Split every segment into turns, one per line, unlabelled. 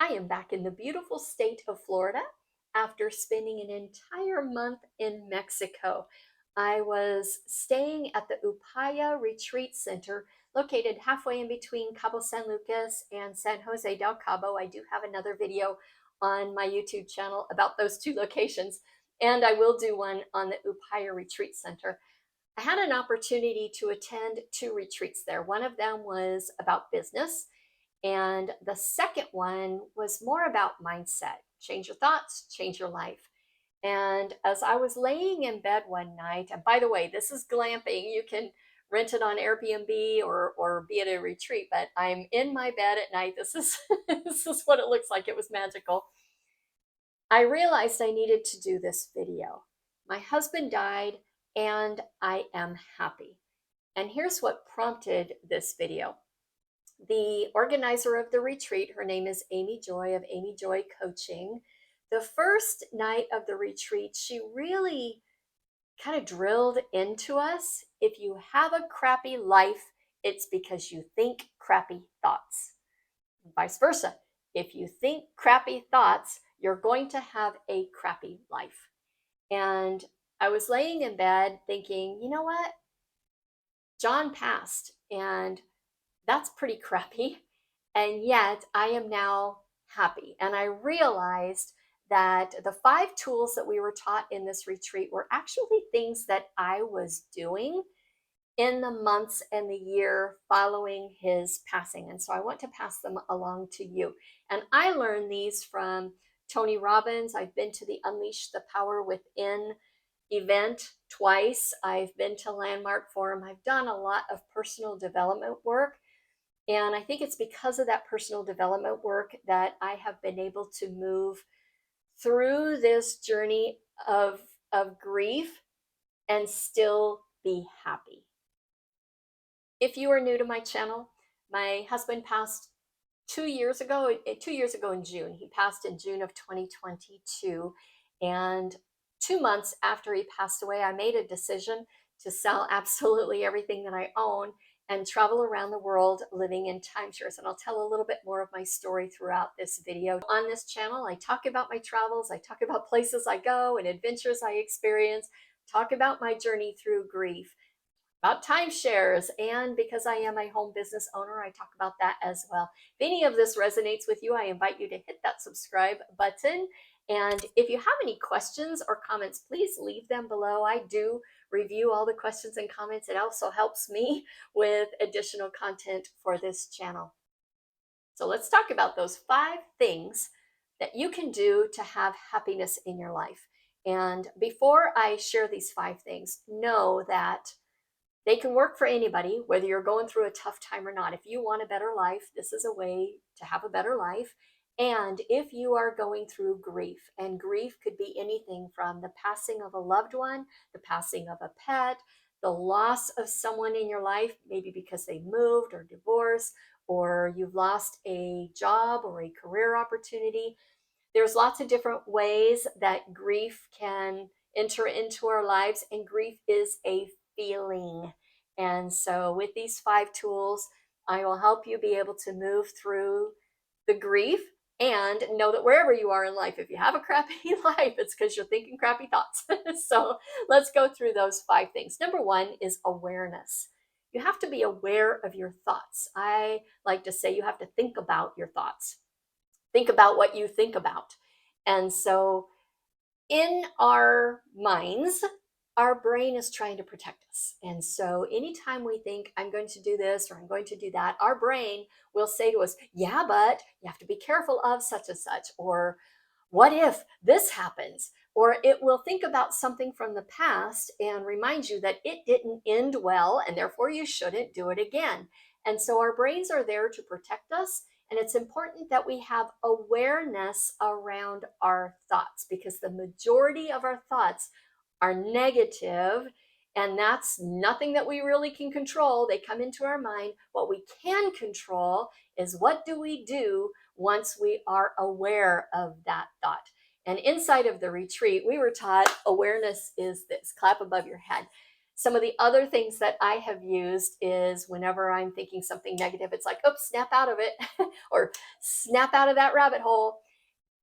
I am back in the beautiful state of Florida after spending an entire month in Mexico. I was staying at the Upaya Retreat Center, located halfway in between Cabo San Lucas and San Jose del Cabo. I do have another video on my YouTube channel about those two locations, and I will do one on the Upaya Retreat Center. I had an opportunity to attend two retreats there. One of them was about business, and the second one was more about mindset. Change your thoughts, change your life. And as I was laying in bed one night, and by the way, this is glamping. You can rent it on Airbnb or be at a retreat, but I'm in my bed at night. This is this is what it looks like. It was magical. I realized I needed to do this video. My husband died and I am happy. And here's what prompted this video. The organizer of the retreat, her name is Amy Joy of Amy Joy Coaching. The first night of the retreat, she really kind of drilled into us. If you have a crappy life, it's because you think crappy thoughts. Vice versa. If you think crappy thoughts, you're going to have a crappy life. And I was laying in bed thinking, you know what? John passed, and that's pretty crappy. And yet I am now happy. And I realized that the 5 tools that we were taught in this retreat were actually things that I was doing in the months and the year following his passing. And so I want to pass them along to you. And I learned these from Tony Robbins. I've been to the Unleash the Power Within event twice. I've been to Landmark Forum. I've done a lot of personal development work. And I think it's because of that personal development work that I have been able to move through this journey of grief and still be happy. If you are new to my channel, my husband passed 2 years ago in June. He passed in June of 2022. And 2 months after he passed away, I made a decision to sell absolutely everything that I own and travel around the world living in timeshares. And I'll tell a little bit more of my story throughout this video. On this channel, I talk about my travels, I talk about places I go and adventures I experience, talk about my journey through grief, about timeshares, and because I am a home business owner, I talk about that as well. If any of this resonates with you, I invite you to hit that subscribe button. And if you have any questions or comments, please leave them below. I do review all the questions and comments. It also helps me with additional content for this channel. So let's talk about those 5 things that you can do to have happiness in your life. And before I share these 5 things, know that they can work for anybody, whether you're going through a tough time or not. If you want a better life, this is a way to have a better life. And if you are going through grief, and grief could be anything from the passing of a loved one, the passing of a pet, the loss of someone in your life, maybe because they moved or divorced, or you've lost a job or a career opportunity. There's lots of different ways that grief can enter into our lives, and grief is a feeling. And so with these 5 tools, I will help you be able to move through the grief and know that wherever you are in life, if you have a crappy life, it's because you're thinking crappy thoughts. So let's go through those 5 things. Number 1 is awareness. You have to be aware of your thoughts. I like to say you have to think about your thoughts. Think about what you think about. And so in our minds, our brain is trying to protect us. And so anytime we think, I'm going to do this or I'm going to do that, our brain will say to us, yeah, but you have to be careful of such and such, or what if this happens? Or it will think about something from the past and remind you that it didn't end well, and therefore you shouldn't do it again. And so our brains are there to protect us. And it's important that we have awareness around our thoughts, because the majority of our thoughts are negative, and that's nothing that we really can control. They come into our mind. What we can control is what do we do once we are aware of that thought. And inside of the retreat, we were taught awareness is this. Clap above your head. Some of the other things that I have used is whenever I'm thinking something negative, it's like, oops, snap out of it or snap out of that rabbit hole.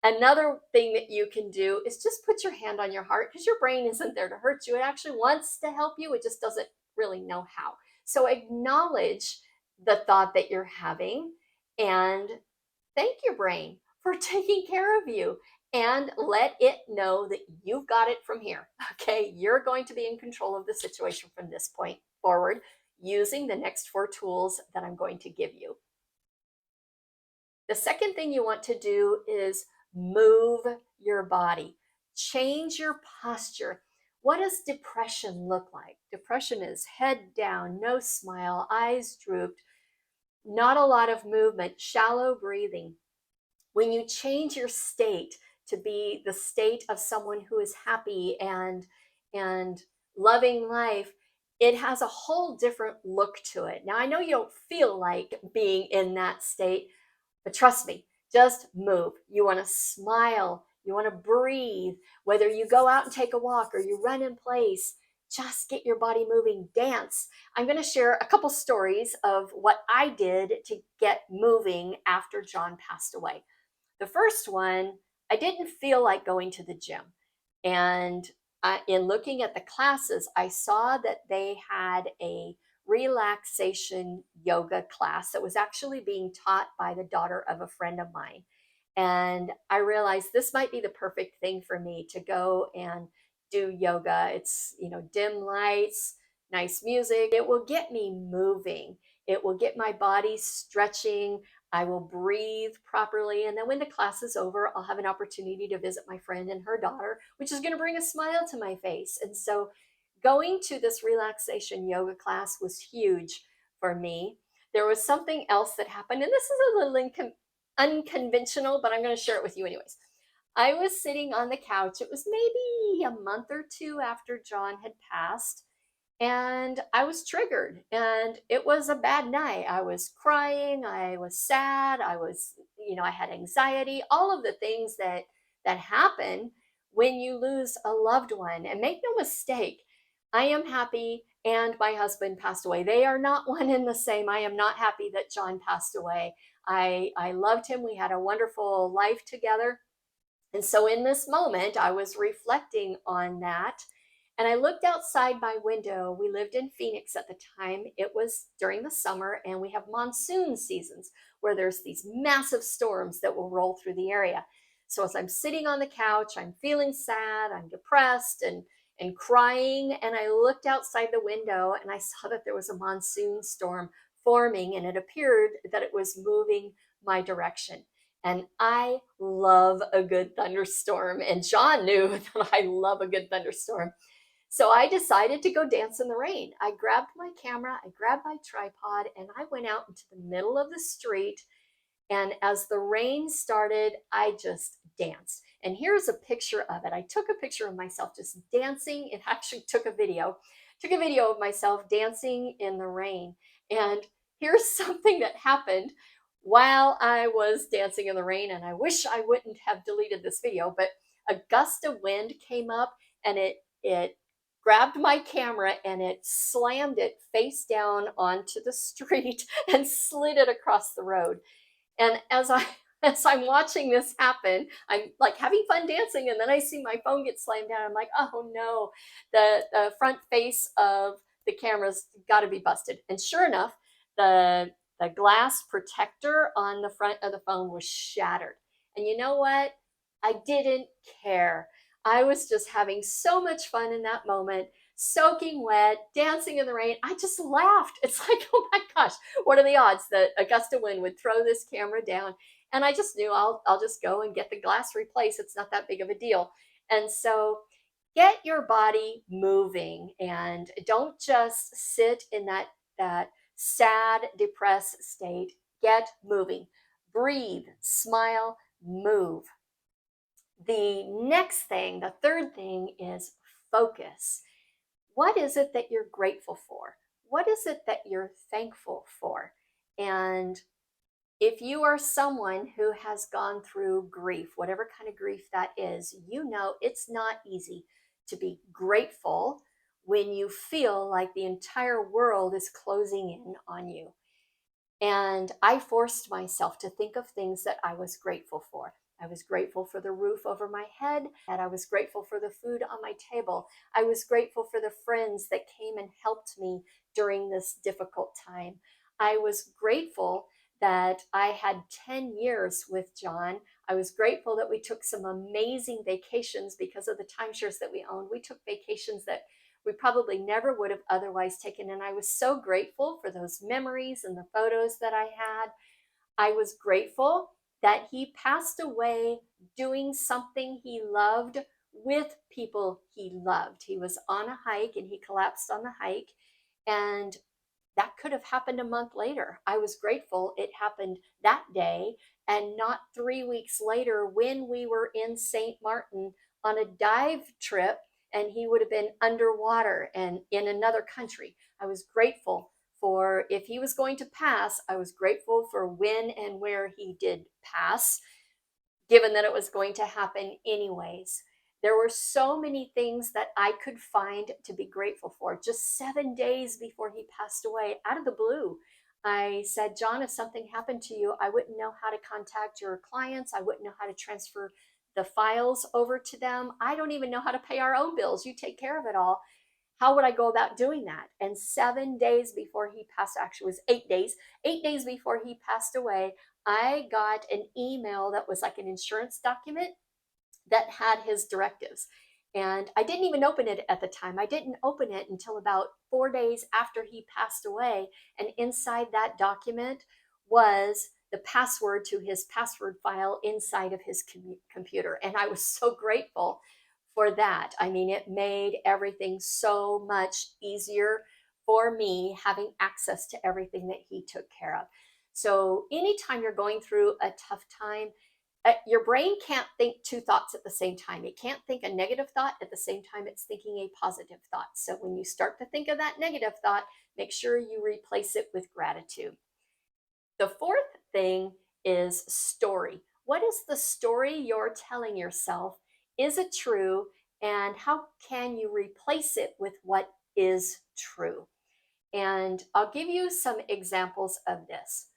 Another thing that you can do is just put your hand on your heart because your brain isn't there to hurt you. It actually wants to help you, it just doesn't really know how. So acknowledge the thought that you're having and thank your brain for taking care of you and let it know that you've got it from here. Okay, you're going to be in control of the situation from this point forward using the next 4 tools that I'm going to give you. The second thing you want to do is move your body, change your posture. What does depression look like? Depression is head down, no smile, eyes drooped, not a lot of movement, shallow breathing. When you change your state to be the state of someone who is happy and loving life, it has a whole different look to it. Now I know you don't feel like being in that state, but trust me, just move. You want to smile, you want to breathe, whether you go out and take a walk or you run in place, just get your body moving, dance. I'm going to share a couple stories of what I did to get moving after John passed away. The first one, I didn't feel like going to the gym. And in looking at the classes, I saw that they had a relaxation yoga class that was actually being taught by the daughter of a friend of mine. And I realized this might be the perfect thing for me to go and do yoga. It's, dim lights, nice music. It will get me moving. It will get my body stretching. I will breathe properly. And then when the class is over, I'll have an opportunity to visit my friend and her daughter, which is going to bring a smile to my face. And so going to this relaxation yoga class was huge for me. There was something else that happened, and this is a little unconventional, but I'm going to share it with you anyways. I was sitting on the couch. It was maybe a month or two after John had passed, and I was triggered, and it was a bad night. I was crying, I was sad, I had anxiety, all of the things that happen when you lose a loved one. And make no mistake, I am happy and my husband passed away. They are not one and the same. I am not happy that John passed away. I loved him. We had a wonderful life together. And so in this moment, I was reflecting on that. And I looked outside my window. We lived in Phoenix at the time. It was during the summer, and we have monsoon seasons where there's these massive storms that will roll through the area. So as I'm sitting on the couch, I'm feeling sad, I'm depressed and crying. And I looked outside the window and I saw that there was a monsoon storm forming, and it appeared that it was moving my direction. And I love a good thunderstorm. And John knew that I love a good thunderstorm. So I decided to go dance in the rain. I grabbed my camera, I grabbed my tripod, and I went out into the middle of the street. And as the rain started, I just danced. And here's a picture of it. I took a picture of myself just dancing. It actually took a video of myself dancing in the rain. And here's something that happened while I was dancing in the rain. And I wish I wouldn't have deleted this video, but a gust of wind came up and it grabbed my camera and it slammed it face down onto the street and slid it across the road. And as I'm watching this happen, I'm like having fun dancing, and then I see my phone get slammed down. I'm like, oh no, the front face of the camera's got to be busted. And sure enough, the glass protector on the front of the phone was shattered. And you know what? I didn't care. I was just having so much fun in that moment, soaking wet, dancing in the rain. I just laughed. It's like, oh my gosh, what are the odds that a gust of wind would throw this camera down? And I just knew I'll just go and get the glass replaced. It's not that big of a deal. And so get your body moving and don't just sit in that sad, depressed state. Get moving. Breathe, smile, move. The next thing, the third thing is focus. What is it that you're grateful for? What is it that you're thankful for? And if you are someone who has gone through grief, whatever kind of grief that is, you know it's not easy to be grateful when you feel like the entire world is closing in on you. And I forced myself to think of things that I was grateful for. I was grateful for the roof over my head, and I was grateful for the food on my table. I was grateful for the friends that came and helped me during this difficult time. I was grateful that I had 10 years with John. I was grateful that we took some amazing vacations because of the timeshares that we owned. We took vacations that we probably never would have otherwise taken. And I was so grateful for those memories and the photos that I had. I was grateful that he passed away doing something he loved with people he loved. He was on a hike and he collapsed on the hike. And that could have happened a month later. I was grateful it happened that day and not 3 weeks later when we were in St. Martin on a dive trip and he would have been underwater and in another country. I was grateful for if he was going to pass, I was grateful for when and where he did pass, given that it was going to happen anyways. There were so many things that I could find to be grateful for. Just 7 days before he passed away, out of the blue, I said, John, if something happened to you, I wouldn't know how to contact your clients. I wouldn't know how to transfer the files over to them. I don't even know how to pay our own bills. You take care of it all. How would I go about doing that? And 7 days before he passed, actually, it was 8 days, 8 days before he passed away, I got an email that was like an insurance document that had his directives. And I didn't even open it at the time. I didn't open it until about 4 days after he passed away. And inside that document was the password to his password file inside of his computer. And I was so grateful for that. I mean, it made everything so much easier for me having access to everything that he took care of. So, anytime you're going through a tough time, your brain can't think two thoughts at the same time. It can't think a negative thought at the same time it's thinking a positive thought. So when you start to think of that negative thought, make sure you replace it with gratitude. The fourth thing is story. What is the story you're telling yourself? Is it true? And how can you replace it with what is true? And I'll give you some examples of this.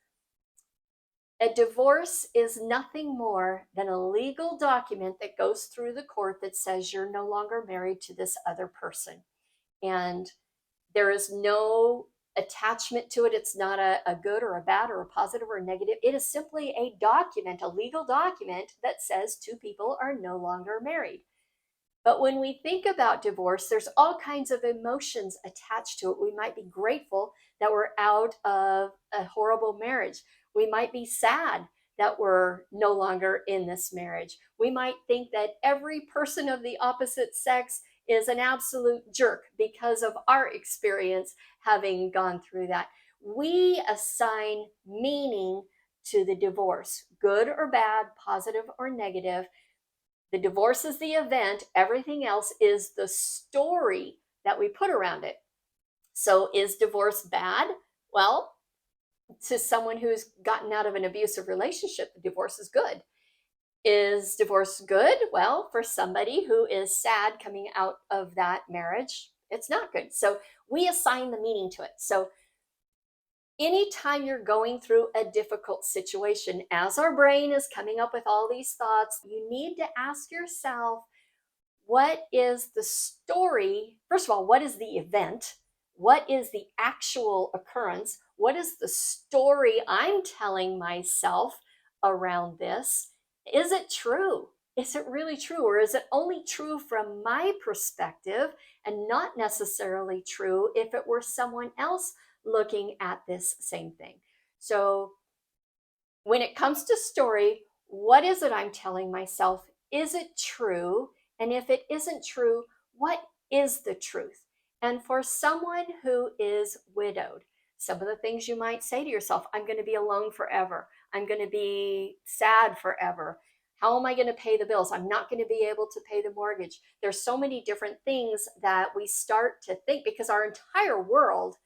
A divorce is nothing more than a legal document that goes through the court that says you're no longer married to this other person. And there is no attachment to it. It's not a good or a bad or a positive or a negative. It is simply a document, a legal document that says two people are no longer married. But when we think about divorce, there's all kinds of emotions attached to it. We might be grateful that we're out of a horrible marriage. We might be sad that we're no longer in this marriage. We might think that every person of the opposite sex is an absolute jerk because of our experience having gone through that. We assign meaning to the divorce, good or bad, positive or negative. The divorce is the event, everything else is the story that we put around it. So, is divorce bad? Well, to someone who's gotten out of an abusive relationship, the divorce is good. Is divorce good? Well, for somebody who is sad coming out of that marriage, it's not good. So, we assign the meaning to it. So, anytime you're going through a difficult situation, as our brain is coming up with all these thoughts, you need to ask yourself, what is the story? First of all, what is the event? What is the actual occurrence? What is the story I'm telling myself around this? Is it true? Is it really true? Or is it only true from my perspective and not necessarily true if it were someone else looking at this same thing? So, when it comes to story, what is it I'm telling myself? Is it true? And if it isn't true, what is the truth? And for someone who is widowed, some of the things you might say to yourself, I'm going to be alone forever. I'm going to be sad forever. How am I going to pay the bills? I'm not going to be able to pay the mortgage. There's so many different things that we start to think because our entire world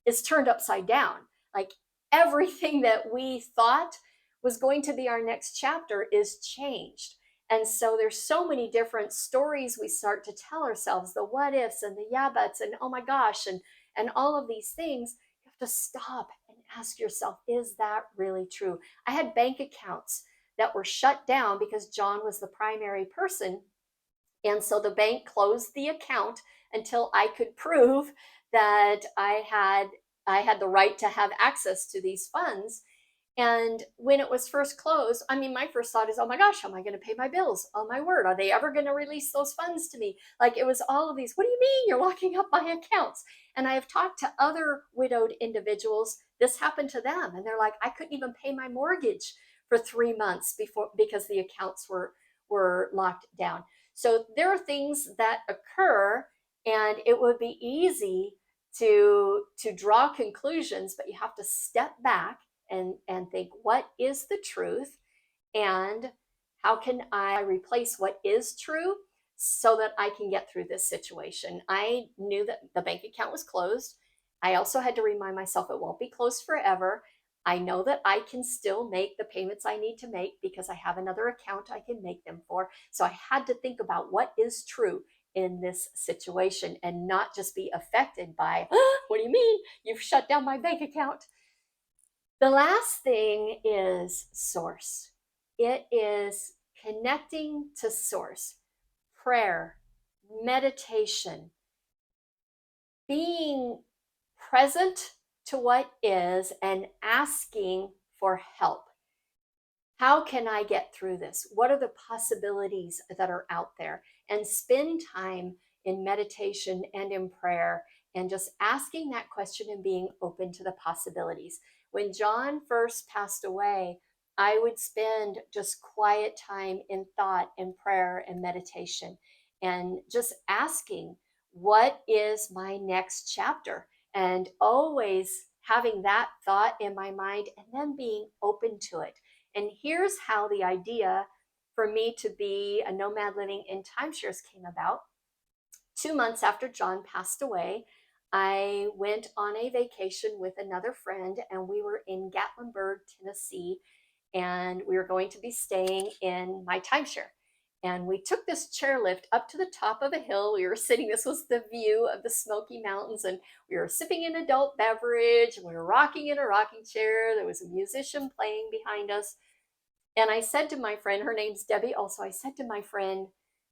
is turned upside down. Like everything that we thought was going to be our next chapter is changed. And so there's so many different stories we start to tell ourselves, the what ifs and the yeah buts and oh my gosh and all of these things. You have to stop and ask yourself, is that really true? I had bank accounts that were shut down because John was the primary person, and so the bank closed the account until I could prove that I had the right to have access to these funds. And when it was first closed, I mean, my first thought is, oh my gosh, how am I going to pay my bills? Oh my word, are they ever going to release those funds to me? Like it was all of these, what do you mean you're locking up my accounts? And I have talked to other widowed individuals. This happened to them. And they're like, I couldn't even pay my mortgage for 3 months before because the accounts were locked down. So there are things that occur, and it would be easy to draw conclusions, but you have to step back and think, what is the truth, and how can I replace what is true so that I can get through this situation? I knew that the bank account was closed. I also had to remind myself it won't be closed forever. I know that I can still make the payments I need to make because I have another account I can make them for. So I had to think about what is true in this situation and not just be affected by, what do you mean? You've shut down my bank account. The last thing is source. It is connecting to source, prayer, meditation, being present to what is and asking for help. How can I get through this? What are the possibilities that are out there? And spend time in meditation and in prayer and just asking that question and being open to the possibilities. When John first passed away, I would spend just quiet time in thought and prayer and meditation and just asking, what is my next chapter? And always having that thought in my mind and then being open to it. And here's how the idea for me to be a nomad living in timeshares came about. 2 months after John passed away, I went on a vacation with another friend, and we were in Gatlinburg, Tennessee, and we were going to be staying in my timeshare. And we took this chairlift up to the top of a hill. We were sitting, this was the view of the Smoky Mountains, and we were sipping an adult beverage, and we were rocking in a rocking chair. There was a musician playing behind us. And I said to my friend, her name's Debbie also, I said to my friend,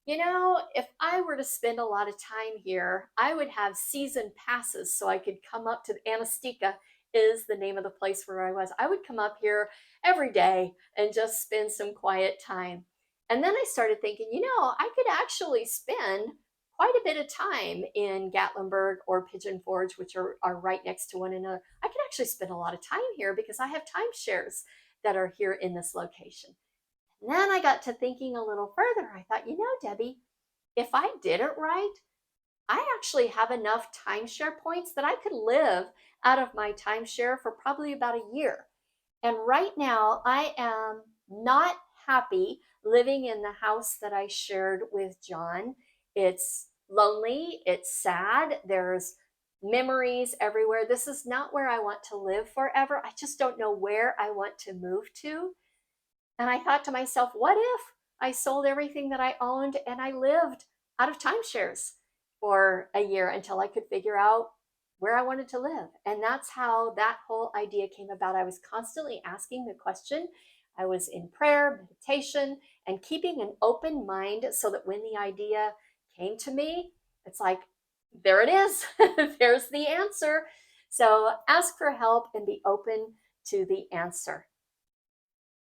you know, if I were to spend a lot of time here, I would have season passes so I could come up to Anastika, is the name of the place where I was. I would come up here every day and just spend some quiet time. And then I started thinking, you know, I could actually spend quite a bit of time in Gatlinburg or Pigeon Forge, which are right next to one another. I could actually spend a lot of time here because I have timeshares that are here in this location. And then I got to thinking a little further. I thought, you know, Debbie, if I did it right, I actually have enough timeshare points that I could live out of my timeshare for probably about a year. And right now, I am not happy living in the house that I shared with John. It's lonely, it's sad, there's memories everywhere. This is not where I want to live forever. I just don't know where I want to move to. And I thought to myself, what if I sold everything that I owned and I lived out of timeshares for a year until I could figure out where I wanted to live? And that's how that whole idea came about. I was constantly asking the question. I was in prayer, meditation, and keeping an open mind so that when the idea came to me, it's like, there it is. There's the answer. So ask for help and be open to the answer.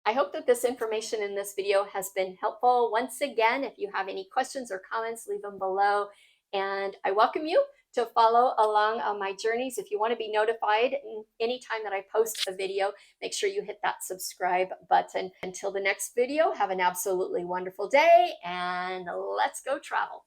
I hope that this information in this video has been helpful. Once again, if you have any questions or comments, leave them below. And I welcome you to follow along on my journeys. If you want to be notified anytime that I post a video, make sure you hit that subscribe button. Until the next video, have an absolutely wonderful day, and let's go travel.